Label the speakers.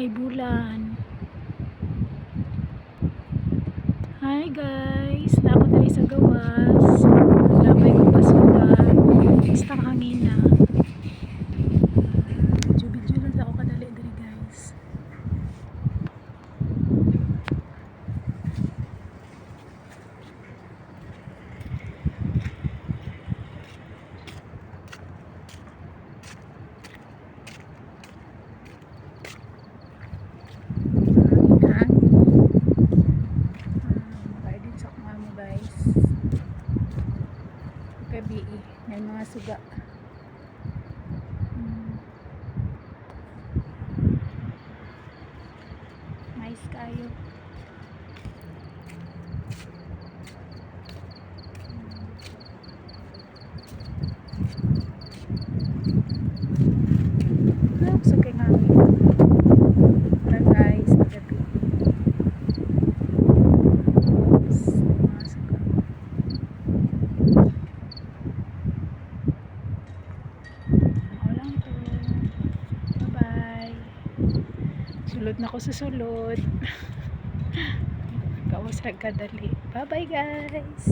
Speaker 1: may bulan. Hi guys, napo diri sa gawas. Labay ko pasulan. Basta hangina. Video lang ako kadali diri guys. Gabi may mga suga. Mais kayo. Sa kay hangin. Tara guys, gabi. Mga suga. Sulod na ko sa sulod. Kawas ra kadali. Bye bye guys.